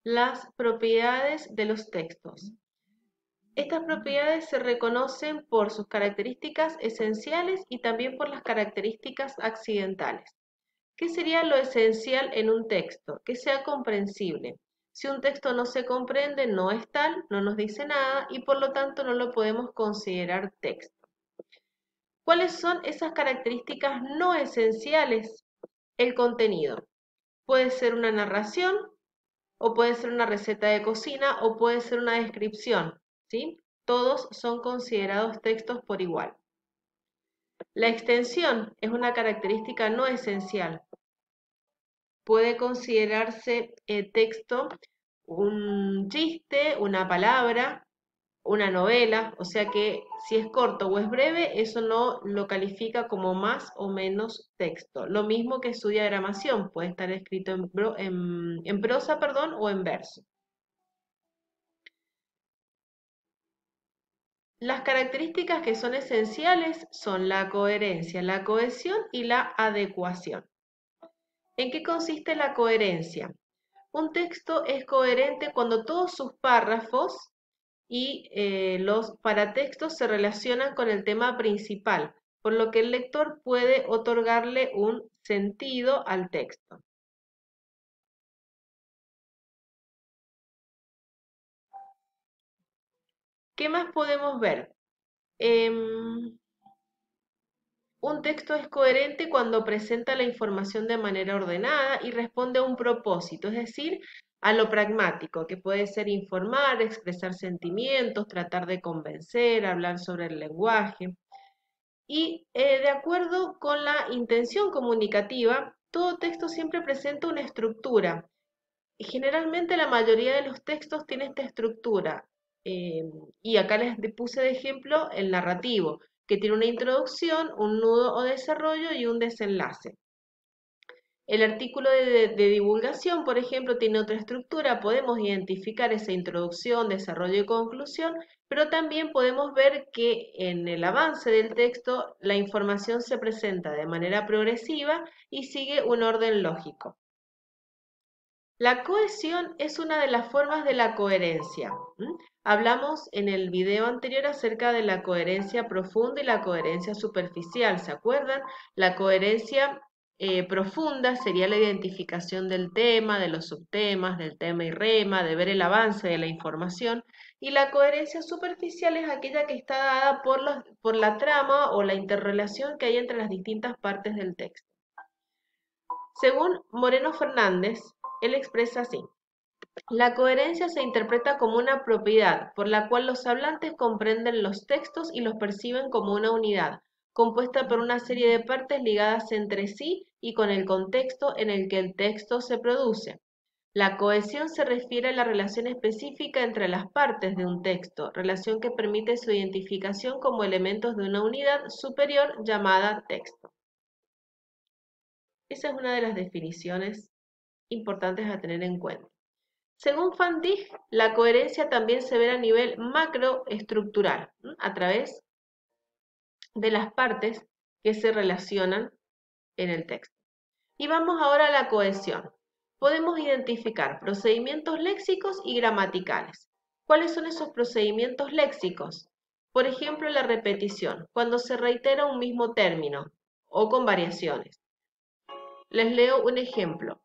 Las propiedades de los textos. Estas propiedades se reconocen por sus características esenciales y también por las características accidentales. ¿Qué sería lo esencial en un texto? Que sea comprensible. Si un texto no se comprende, no es tal, no nos dice nada y por lo tanto no lo podemos considerar texto. ¿Cuáles son esas características no esenciales? El contenido. Puede ser una narración, o puede ser una receta de cocina, o puede ser una descripción, ¿sí? Todos son considerados textos por igual. La extensión es una característica no esencial. Puede considerarse texto un chiste, una palabra, una novela, o sea que si es corto o es breve, eso no lo califica como más o menos texto. Lo mismo que su diagramación, puede estar escrito en prosa, perdón, o en verso. Las características que son esenciales son la coherencia, la cohesión y la adecuación. ¿En qué consiste la coherencia? Un texto es coherente cuando todos sus párrafos y los paratextos se relacionan con el tema principal, por lo que el lector puede otorgarle un sentido al texto. ¿Qué más podemos ver? Un texto es coherente cuando presenta la información de manera ordenada y responde a un propósito, es decir, a lo pragmático, que puede ser informar, expresar sentimientos, tratar de convencer, hablar sobre el lenguaje. Y de acuerdo con la intención comunicativa, todo texto siempre presenta una estructura. Y generalmente la mayoría de los textos tiene esta estructura. eh, y acá les puse de ejemplo el narrativo, que tiene una introducción, un nudo o desarrollo y un desenlace. El artículo de divulgación, por ejemplo, tiene otra estructura. Podemos identificar esa introducción, desarrollo y conclusión, pero también podemos ver que en el avance del texto la información se presenta de manera progresiva y sigue un orden lógico. La cohesión es una de las formas de la coherencia. Hablamos en el video anterior acerca de la coherencia profunda y la coherencia superficial, ¿se acuerdan? La coherencia profunda sería la identificación del tema, de los subtemas, del tema y rema, de ver el avance de la información, y la coherencia superficial es aquella que está dada por la trama o la interrelación que hay entre las distintas partes del texto. Según Moreno Fernández, él expresa así: la coherencia se interpreta como una propiedad por la cual los hablantes comprenden los textos y los perciben como una unidad, compuesta por una serie de partes ligadas entre sí y con el contexto en el que el texto se produce. La cohesión se refiere a la relación específica entre las partes de un texto, relación que permite su identificación como elementos de una unidad superior llamada texto. Esa es una de las definiciones importantes a tener en cuenta. Según Van Dijk, la coherencia también se ve a nivel macroestructural, a través de las partes que se relacionan en el texto. Y vamos ahora a la cohesión. Podemos identificar procedimientos léxicos y gramaticales. ¿Cuáles son esos procedimientos léxicos? Por ejemplo, la repetición, cuando se reitera un mismo término o con variaciones. Les leo un ejemplo.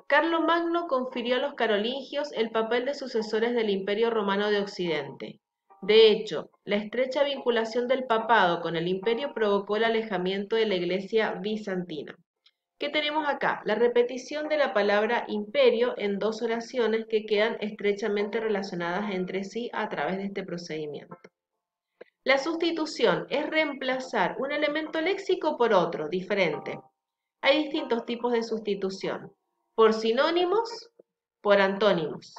Carlomagno confirió a los carolingios el papel de sucesores del Imperio Romano de Occidente. De hecho, la estrecha vinculación del papado con el imperio provocó el alejamiento de la Iglesia bizantina. ¿Qué tenemos acá? La repetición de la palabra imperio en dos oraciones que quedan estrechamente relacionadas entre sí a través de este procedimiento. La sustitución es reemplazar un elemento léxico por otro, diferente. Hay distintos tipos de sustitución: por sinónimos, por antónimos.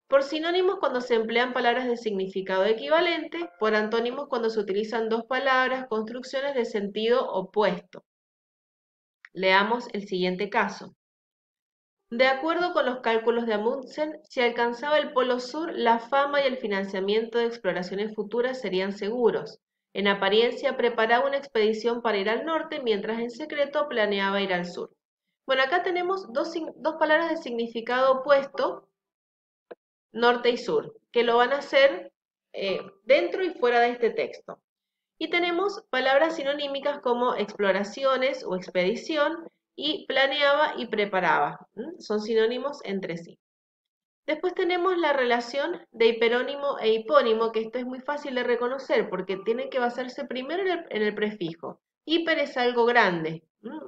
Por sinónimos cuando se emplean palabras de significado equivalente, por antónimos cuando se utilizan dos palabras, construcciones de sentido opuesto. Leamos el siguiente caso. De acuerdo con los cálculos de Amundsen, si alcanzaba el Polo Sur, la fama y el financiamiento de exploraciones futuras serían seguros. En apariencia preparaba una expedición para ir al norte, mientras en secreto planeaba ir al sur. Bueno, acá tenemos dos palabras de significado opuesto norte y sur, que lo van a hacer dentro y fuera de este texto. Y tenemos palabras sinonímicas como exploraciones o expedición y planeaba y preparaba. Son sinónimos entre sí. Después tenemos la relación de hiperónimo e hipónimo, que esto es muy fácil de reconocer porque tiene que basarse primero en el prefijo. Hiper es algo grande,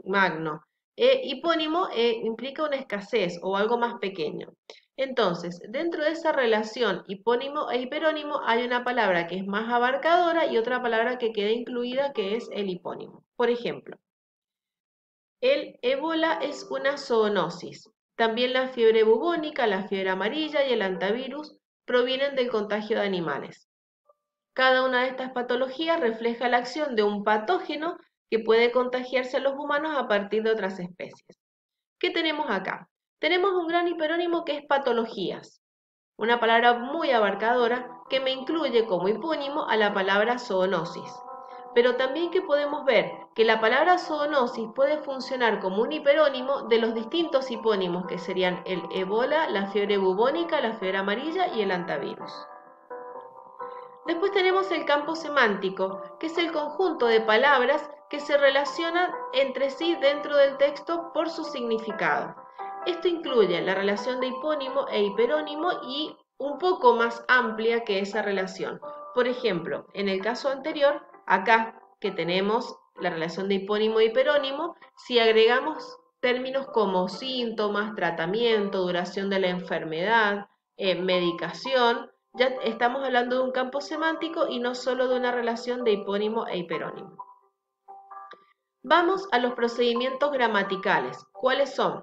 magno. Hipónimo implica una escasez o algo más pequeño. Entonces, dentro de esa relación hipónimo e hiperónimo hay una palabra que es más abarcadora y otra palabra que queda incluida que es el hipónimo. Por ejemplo, el ébola es una zoonosis. También la fiebre bubónica, la fiebre amarilla y el antivirus provienen del contagio de animales. Cada una de estas patologías refleja la acción de un patógeno que puede contagiarse a los humanos a partir de otras especies. ¿Qué tenemos acá? Tenemos un gran hiperónimo que es patologías, una palabra muy abarcadora que me incluye como hipónimo a la palabra zoonosis. Pero también que podemos ver que la palabra zoonosis puede funcionar como un hiperónimo de los distintos hipónimos que serían el ébola, la fiebre bubónica, la fiebre amarilla y el antivirus. Después tenemos el campo semántico, que es el conjunto de palabras que se relacionan entre sí dentro del texto por su significado. Esto incluye la relación de hipónimo e hiperónimo y un poco más amplia que esa relación. Por ejemplo, en el caso anterior, acá que tenemos la relación de hipónimo e hiperónimo, si agregamos términos como síntomas, tratamiento, duración de la enfermedad, medicación, ya estamos hablando de un campo semántico y no solo de una relación de hipónimo e hiperónimo. Vamos a los procedimientos gramaticales. ¿Cuáles son?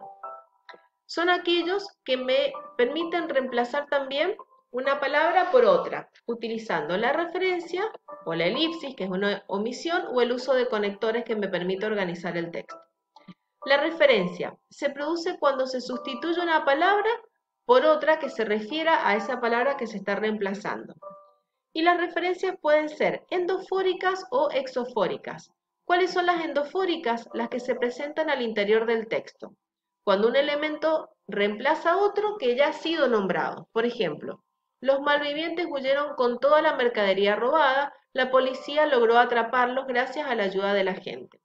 Son aquellos que me permiten reemplazar también una palabra por otra, utilizando la referencia o la elipsis, que es una omisión, o el uso de conectores que me permite organizar el texto. La referencia se produce cuando se sustituye una palabra por otra que se refiera a esa palabra que se está reemplazando. Y las referencias pueden ser endofóricas o exofóricas. ¿Cuáles son las endofóricas? Las que se presentan al interior del texto, cuando un elemento reemplaza a otro que ya ha sido nombrado. Por ejemplo, los malvivientes huyeron con toda la mercadería robada, la policía logró atraparlos gracias a la ayuda de la gente.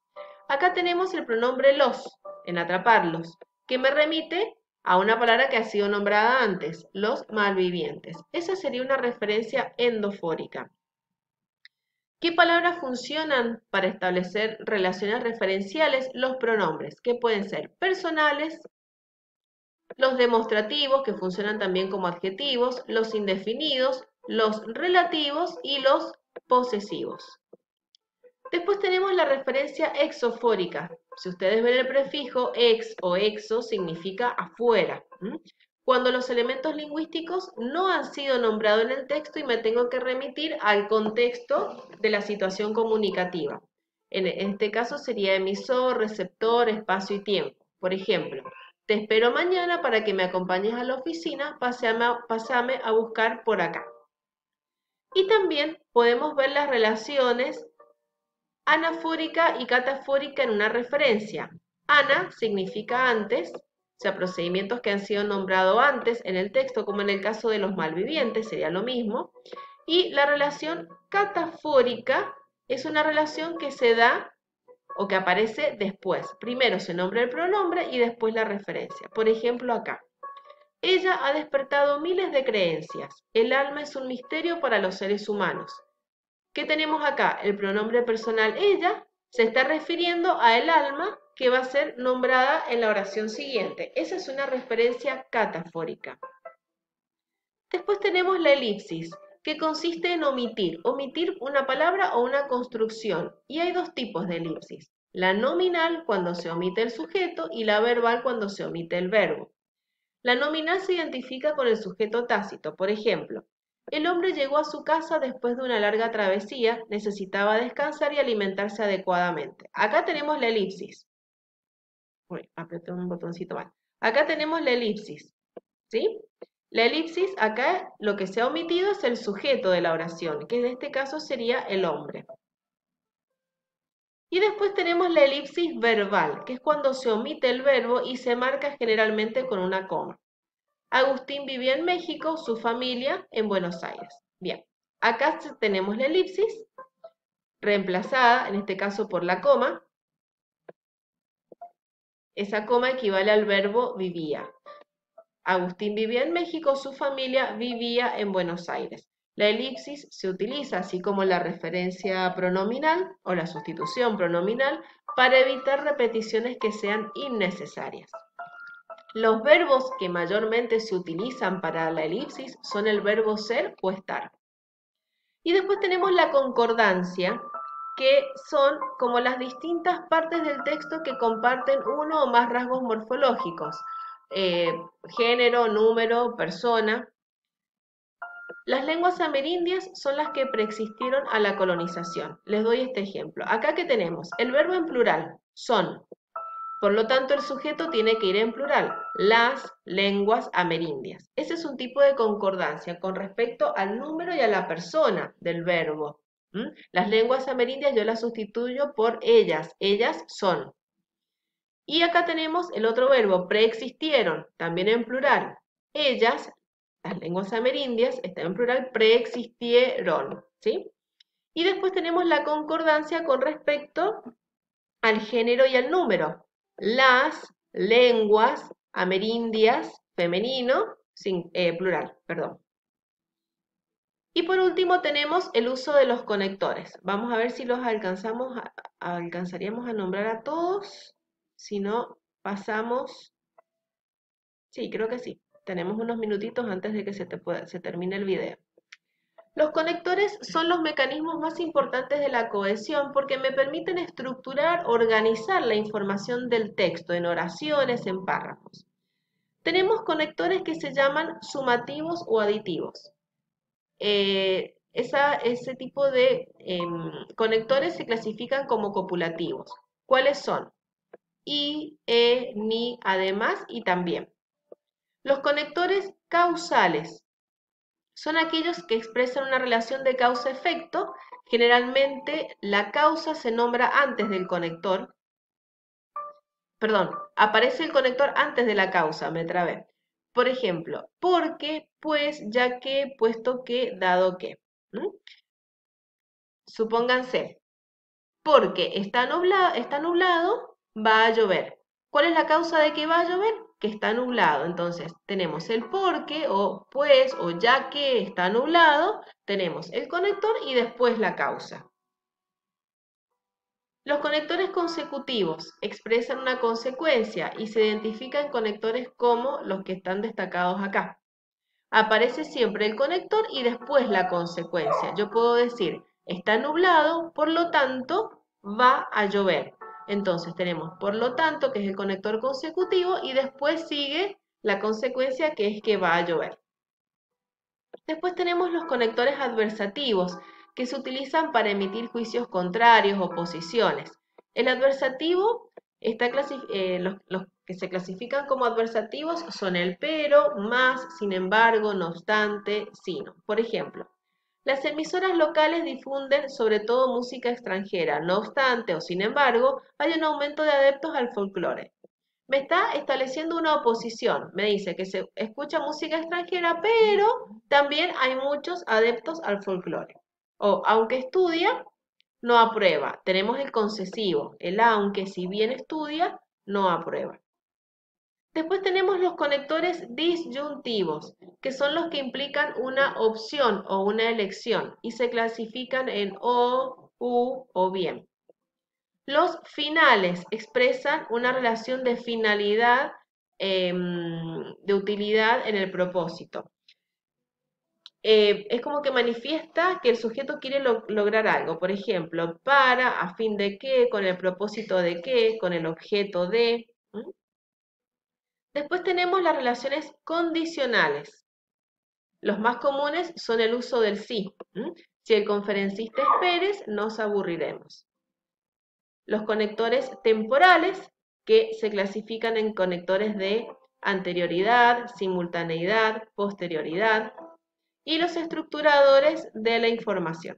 Acá tenemos el pronombre los, en atraparlos, que me remite a una palabra que ha sido nombrada antes, los malvivientes. Esa sería una referencia endofórica. ¿Qué palabras funcionan para establecer relaciones referenciales? Los pronombres, que pueden ser personales, los demostrativos, que funcionan también como adjetivos, los indefinidos, los relativos y los posesivos. Después tenemos la referencia exofórica. Si ustedes ven el prefijo ex o exo, significa afuera. Cuando los elementos lingüísticos no han sido nombrados en el texto y me tengo que remitir al contexto de la situación comunicativa. En este caso sería emisor, receptor, espacio y tiempo. Por ejemplo, te espero mañana para que me acompañes a la oficina, pásame a buscar por acá. Y también podemos ver las relaciones anafórica y catafórica en una referencia. Ana significa antes, o sea, procedimientos que han sido nombrados antes en el texto, como en el caso de los malvivientes, sería lo mismo. Y la relación catafórica es una relación que se da o que aparece después. Primero se nombra el pronombre y después la referencia. Por ejemplo, acá. Ella ha despertado miles de creencias. El alma es un misterio para los seres humanos. ¿Qué tenemos acá? El pronombre personal ella se está refiriendo a el alma que va a ser nombrada en la oración siguiente. Esa es una referencia catafórica. Después tenemos la elipsis, que consiste en omitir una palabra o una construcción. Y hay dos tipos de elipsis. La nominal, cuando se omite el sujeto, y la verbal, cuando se omite el verbo. La nominal se identifica con el sujeto tácito. Por ejemplo, el hombre llegó a su casa después de una larga travesía, necesitaba descansar y alimentarse adecuadamente. Acá tenemos la elipsis. Uy, apreté un botoncito mal. Acá tenemos la elipsis, ¿sí? La elipsis, acá lo que se ha omitido es el sujeto de la oración, que en este caso sería el hombre. Y después tenemos la elipsis verbal, que es cuando se omite el verbo y se marca generalmente con una coma. Agustín vivía en México, su familia en Buenos Aires. Bien, acá tenemos la elipsis, reemplazada, en este caso por la coma. Esa coma equivale al verbo vivía. Agustín vivía en México, su familia vivía en Buenos Aires. La elipsis se utiliza, así como la referencia pronominal o la sustitución pronominal, para evitar repeticiones que sean innecesarias. Los verbos que mayormente se utilizan para la elipsis son el verbo ser o estar. Y después tenemos la concordancia, que son como las distintas partes del texto que comparten uno o más rasgos morfológicos, género, número, persona. Las lenguas amerindias son las que preexistieron a la colonización. Les doy este ejemplo. Acá que tenemos el verbo en plural, son. Por lo tanto, el sujeto tiene que ir en plural, las lenguas amerindias. Ese es un tipo de concordancia con respecto al número y a la persona del verbo. Las lenguas amerindias yo las sustituyo por ellas son. Y acá tenemos el otro verbo, preexistieron, también en plural. Ellas, las lenguas amerindias, están en plural, preexistieron, ¿sí? Y después tenemos la concordancia con respecto al género y al número. Las lenguas amerindias, femenino, plural, perdón. Y por último tenemos el uso de los conectores. Vamos a ver si los alcanzaríamos a nombrar a todos. Si no, pasamos. Sí, creo que sí. Tenemos unos minutitos antes de que se termine el video. Los conectores son los mecanismos más importantes de la cohesión porque me permiten estructurar, organizar la información del texto en oraciones, en párrafos. Tenemos conectores que se llaman sumativos o aditivos. Ese tipo de conectores se clasifican como copulativos. ¿Cuáles son? Y, ni, además y también. Los conectores causales son aquellos que expresan una relación de causa-efecto. Generalmente la causa se nombra antes del conector. Perdón, aparece el conector antes de la causa, me trabé. Por ejemplo, porque, pues, ya que, puesto que, dado que. Supónganse, porque está nublado, va a llover. ¿Cuál es la causa de que va a llover? Que está nublado. Entonces, tenemos el porque, o pues, o ya que está nublado, tenemos el conector y después la causa. Los conectores consecutivos expresan una consecuencia y se identifican conectores como los que están destacados acá. Aparece siempre el conector y después la consecuencia. Yo puedo decir, está nublado, por lo tanto, va a llover. Entonces tenemos por lo tanto, que es el conector consecutivo, y después sigue la consecuencia, que es que va a llover. Después tenemos los conectores adversativos, que se utilizan para emitir juicios contrarios o posiciones. El adversativo, los que se clasifican como adversativos son el pero, más, sin embargo, no obstante, sino. Por ejemplo, las emisoras locales difunden sobre todo música extranjera, no obstante o sin embargo, hay un aumento de adeptos al folclore. Me está estableciendo una oposición, me dice que se escucha música extranjera, pero también hay muchos adeptos al folclore. O, aunque estudia, no aprueba. Tenemos el concesivo, el aunque, si bien estudia, no aprueba. Después tenemos los conectores disyuntivos, que son los que implican una opción o una elección y se clasifican en o, u o bien. Los finales expresan una relación de finalidad, de utilidad en el propósito. Es como que manifiesta que el sujeto quiere lograr algo. Por ejemplo, para, a fin de qué, con el propósito de qué, con el objeto de. Después tenemos las relaciones condicionales. Los más comunes son el uso del sí. Si el conferencista es Pérez, nos aburriremos. Los conectores temporales, que se clasifican en conectores de anterioridad, simultaneidad, posterioridad, y los estructuradores de la información.